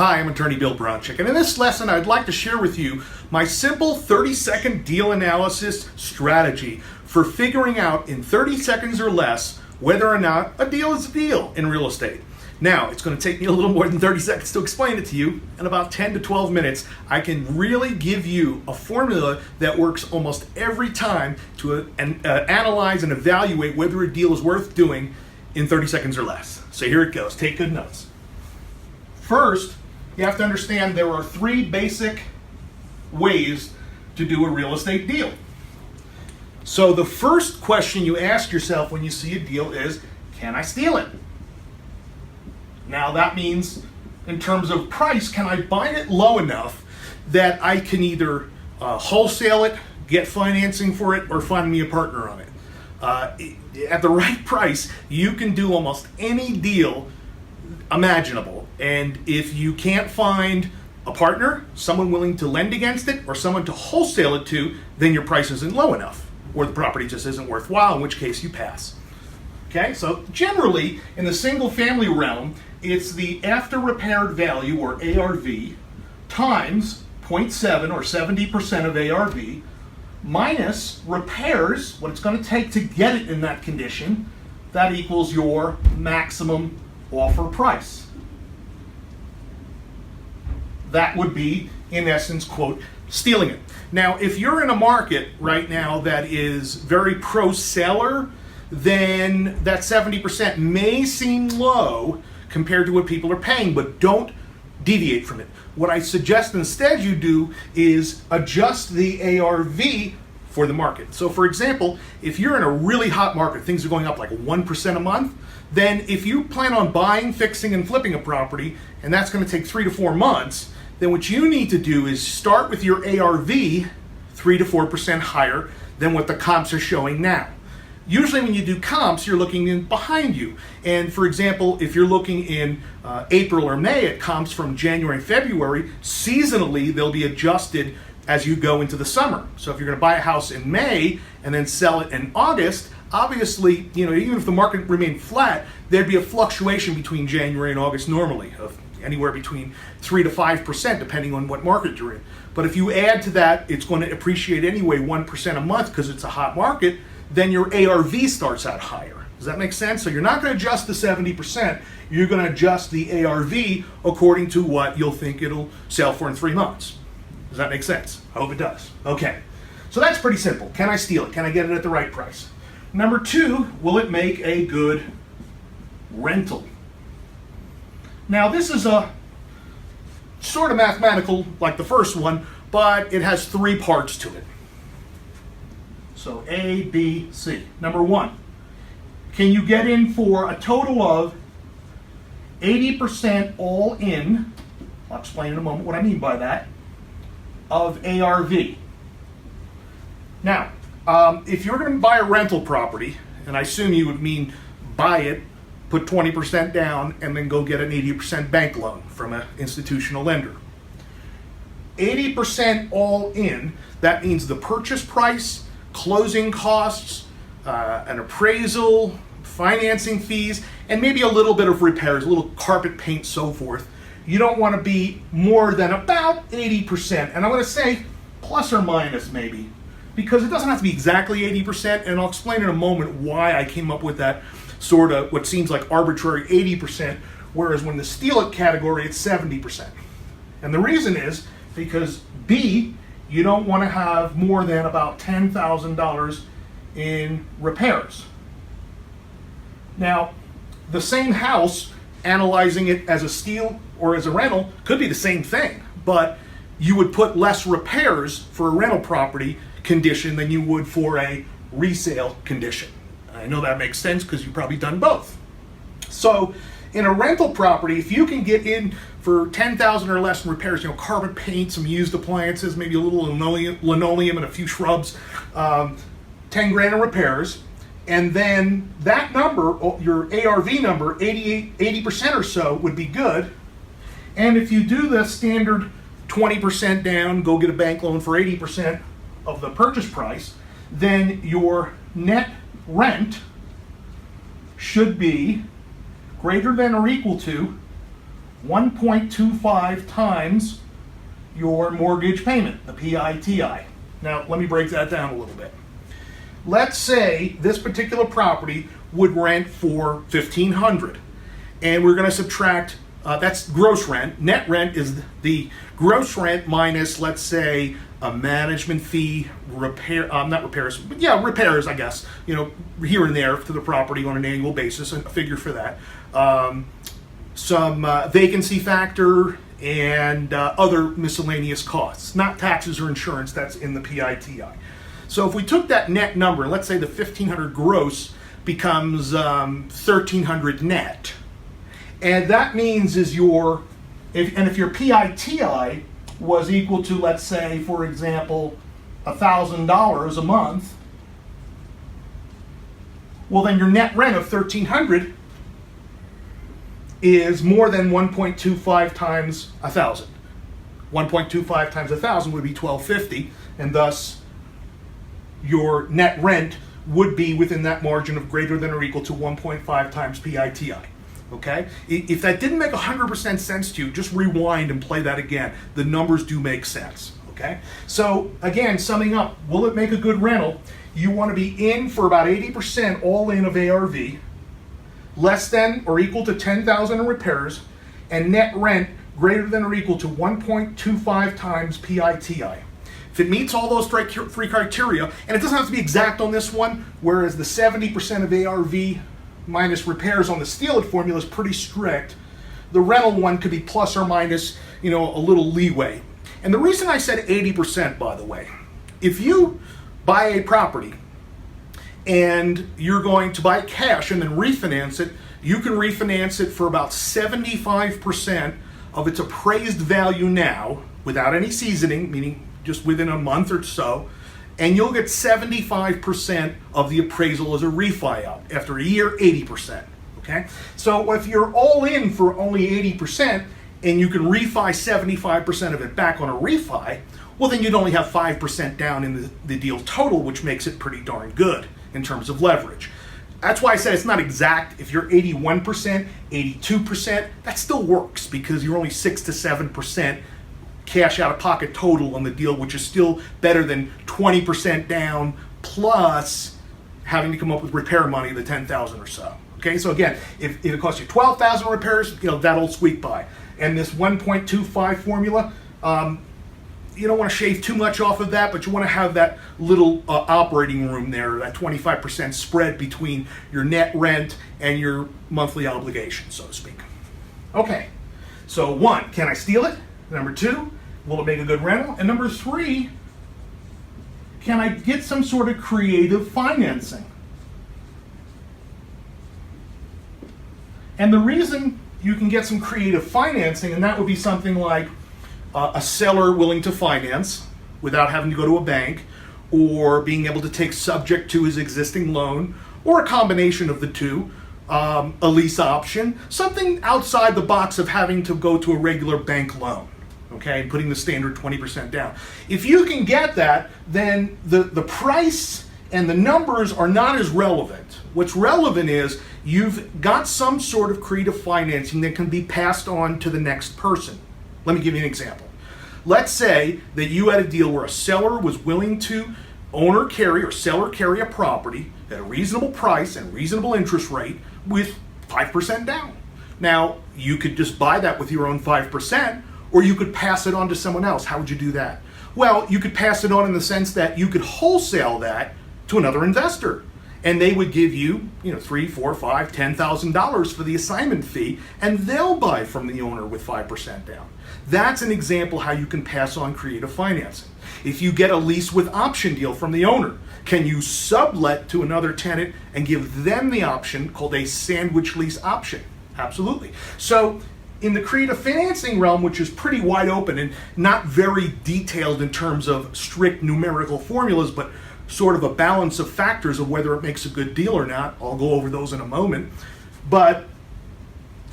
Hi, I'm attorney Bill Bronchick, and in this lesson I'd like to share with you my simple 30-second deal analysis strategy for figuring out in 30 seconds or less whether or not a deal is a deal in real estate. Now, it's going to take me a little more than 30 seconds to explain it to you. In about 10 to 12 minutes, I can really give you a formula that works almost every time to analyze and evaluate whether a deal is worth doing in 30 seconds or less. So here it goes. Take good notes. First, you have to understand there are three basic ways to do a real estate deal. So the first question you ask yourself when you see a deal is, can I steal it? Now that means, in terms of price, can I buy it low enough that I can either wholesale it, get financing for it, or find me a partner on it? At the right price, you can do almost any deal imaginable. And if you can't find a partner, someone willing to lend against it, or someone to wholesale it to, then your price isn't low enough, or the property just isn't worthwhile, in which case you pass. Okay, so generally in the single family realm, it's the after repaired value, or ARV, times 0.7 or 70% of ARV, minus repairs, what it's going to take to get it in that condition. That equals your maximum offer price. That would be, in essence, quote, stealing it. Now, if you're in a market right now that is very pro-seller, then that 70% may seem low compared to what people are paying, but don't deviate from it. What I suggest instead you do is adjust the ARV for the market. So for example, if you're in a really hot market, things are going up like 1% a month, then if you plan on buying, fixing, and flipping a property, and that's going to take 3 to 4 months, then what you need to do is start with your ARV 3 to 4% higher than what the comps are showing now. Usually when you do comps, you're looking in behind you. And for example, if you're looking in April or May at comps from January and February, seasonally they'll be adjusted as you go into the summer. So if you're going to buy a house in May and then sell it in August, obviously, even if the market remained flat, there'd be a fluctuation between January and August normally of anywhere between 3 to 5%, depending on what market you're in. But if you add to that, it's going to appreciate anyway 1% a month because it's a hot market, then your ARV starts out higher. Does that make sense? So you're not going to adjust the 70%, you're going to adjust the ARV according to what you'll think it'll sell for in 3 months. Does that make sense? I hope it does. Okay, so that's pretty simple. Can I steal it? Can I get it at the right price? Number two, will it make a good rental? Now this is a sort of mathematical like the first one, but it has 3 parts to it. So A, B, C. Number one, can you get in for a total of 80% all in, I'll explain in a moment what I mean by that, of ARV. Now, if you're going to buy a rental property, and I assume you would mean buy it, put 20% down, and then go get an 80% bank loan from an institutional lender. 80% all in, that means the purchase price, closing costs, an appraisal, financing fees, and maybe a little bit of repairs, a little carpet paint, so forth. You don't want to be more than about 80%, and I'm going to say plus or minus maybe, because it doesn't have to be exactly 80%, and I'll explain in a moment why I came up with that sort of what seems like arbitrary 80%, whereas when the steal it category, it's 70%. And the reason is because B, you don't want to have more than about $10,000 in repairs. Now, the same house, analyzing it as a steal or as a rental, could be the same thing, but you would put less repairs for a rental property condition than you would for a resale condition. I know that makes sense because you've probably done both. So in a rental property, if you can get in for $10,000 or less in repairs, carpet paint, some used appliances, maybe a little linoleum and a few shrubs, 10 grand in repairs, and then that number, your ARV number, 80% or so would be good. And if you do the standard 20% down, go get a bank loan for 80% of the purchase price, then your net rent should be greater than or equal to 1.25 times your mortgage payment, the PITI. Now, let me break that down a little bit. Let's say this particular property would rent for $1,500, and we're going to subtract, that's gross rent. Net rent is the gross rent minus, let's say, a management fee, not repairs, but yeah, repairs, I guess, here and there to the property on an annual basis, a figure for that. Some vacancy factor and other miscellaneous costs, not taxes or insurance, that's in the PITI. So if we took that net number, let's say the $1,500 gross becomes $1,300 net, and that means if your PITI was equal to, let's say, for example, $1,000 a month, well, then your net rent of $1,300 is more than 1.25 times 1,000. 1.25 times 1,000 would be $1,250, and thus your net rent would be within that margin of greater than or equal to 1.5 times PITI. Okay? If that didn't make 100% sense to you, just rewind and play that again. The numbers do make sense. Okay? So, again, summing up, will it make a good rental? You want to be in for about 80% all in of ARV, less than or equal to $10,000 in repairs, and net rent greater than or equal to 1.25 times PITI. If it meets all those three criteria, and it doesn't have to be exact on this one, whereas the 70% of ARV minus repairs on the Steal It formula is pretty strict, the rental one could be plus or minus, a little leeway. And the reason I said 80%, by the way, if you buy a property and you're going to buy it cash and then refinance it, you can refinance it for about 75% of its appraised value now, without any seasoning, meaning just within a month or so, and you'll get 75% of the appraisal as a refi out. After a year, 80%. Okay? So if you're all in for only 80% and you can refi 75% of it back on a refi, well, then you'd only have 5% down in the deal total, which makes it pretty darn good in terms of leverage. That's why I said it's not exact. If you're 81%, 82%, that still works because you're only 6 to 7% cash out of pocket total on the deal, which is still better than 20% down plus having to come up with repair money, the $10,000 or so. Okay, so again, if it costs you $12,000 repairs, that'll squeak by. And this 1.25 formula, you don't want to shave too much off of that, but you want to have that little operating room there, that 25% spread between your net rent and your monthly obligation, so to speak. Okay, so 1, can I steal it? Number 2, will it make a good rental? And number 3, can I get some sort of creative financing? And the reason you can get some creative financing, and that would be something like a seller willing to finance without having to go to a bank, or being able to take subject to his existing loan, or a combination of the two, a lease option, something outside the box of having to go to a regular bank loan. Okay, putting the standard 20% down. If you can get that, then the price and the numbers are not as relevant. What's relevant is you've got some sort of creative financing that can be passed on to the next person. Let me give you an example. Let's say that you had a deal where a seller was willing to owner carry or seller carry a property at a reasonable price and reasonable interest rate with 5% down. Now, you could just buy that with your own 5%, or you could pass it on to someone else. How would you do that? Well, you could pass it on in the sense that you could wholesale that to another investor, and they would give you, $3,000, $4,000, $5,000, $10,000 for the assignment fee, and they'll buy from the owner with 5% down. That's an example how you can pass on creative financing. If you get a lease with option deal from the owner, can you sublet to another tenant and give them the option called a sandwich lease option? Absolutely. So in the creative financing realm, which is pretty wide open and not very detailed in terms of strict numerical formulas, but sort of a balance of factors of whether it makes a good deal or not, I'll go over those in a moment. But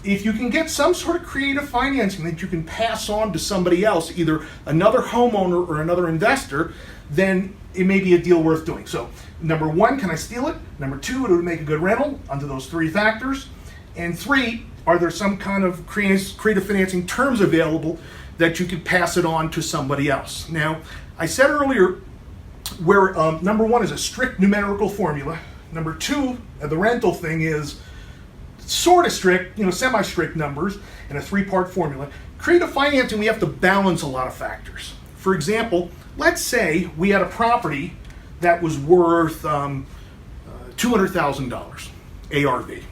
if you can get some sort of creative financing that you can pass on to somebody else, either another homeowner or another investor, then it may be a deal worth doing. So, number 1, can I steal it? Number 2, it would make a good rental under those 3 factors. And 3, are there some kind of creative financing terms available that you could pass it on to somebody else? Now, I said earlier where number one is a strict numerical formula. Number two, the rental thing is sort of strict, semi-strict numbers and a three-part formula. Creative financing, we have to balance a lot of factors. For example, let's say we had a property that was worth $200,000 ARV.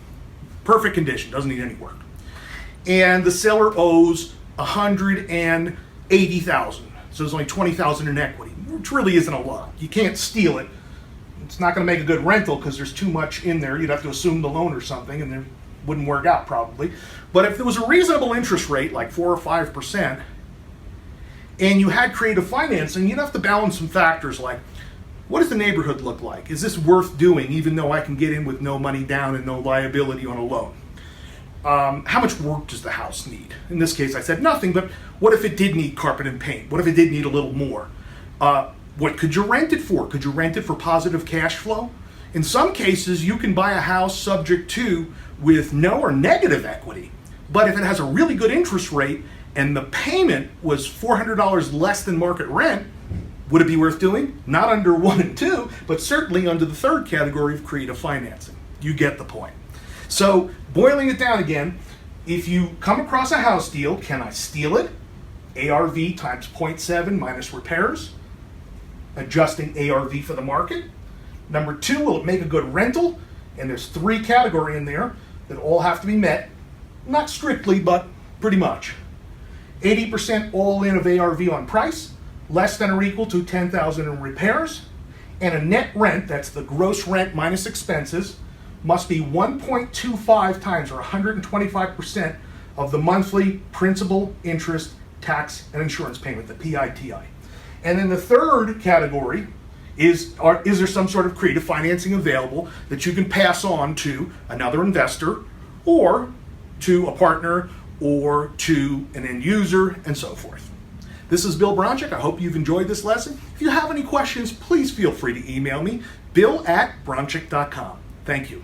Perfect condition, doesn't need any work. And the seller owes $180,000. So there's only $20,000 in equity, which really isn't a lot. You can't steal it. It's not going to make a good rental because there's too much in there. You'd have to assume the loan or something, and it wouldn't work out probably. But if there was a reasonable interest rate, like 4 or 5%, and you had creative financing, you'd have to balance some factors like, what does the neighborhood look like? Is this worth doing, even though I can get in with no money down and no liability on a loan? How much work does the house need? In this case, I said nothing, but what if it did need carpet and paint? What if it did need a little more? What could you rent it for? Could you rent it for positive cash flow? In some cases, you can buy a house subject to with no or negative equity, but if it has a really good interest rate and the payment was $400 less than market rent, would it be worth doing? Not under 1 and 2, but certainly under the third category of creative financing. You get the point. So, boiling it down again, if you come across a house deal, can I steal it? ARV times 0.7 minus repairs, adjusting ARV for the market. Number 2, will it make a good rental? And there's 3 categories in there that all have to be met. Not strictly, but pretty much. 80% all in of ARV on price, less than or equal to $10,000 in repairs, and a net rent, that's the gross rent minus expenses, must be 1.25 times or 125% of the monthly principal, interest, tax, and insurance payment, the PITI. And then the third category is there some sort of creative financing available that you can pass on to another investor or to a partner or to an end user and so forth. This is Bill Bronchick. I hope you've enjoyed this lesson. If you have any questions, please feel free to email me, bill@bronchick.com. Thank you.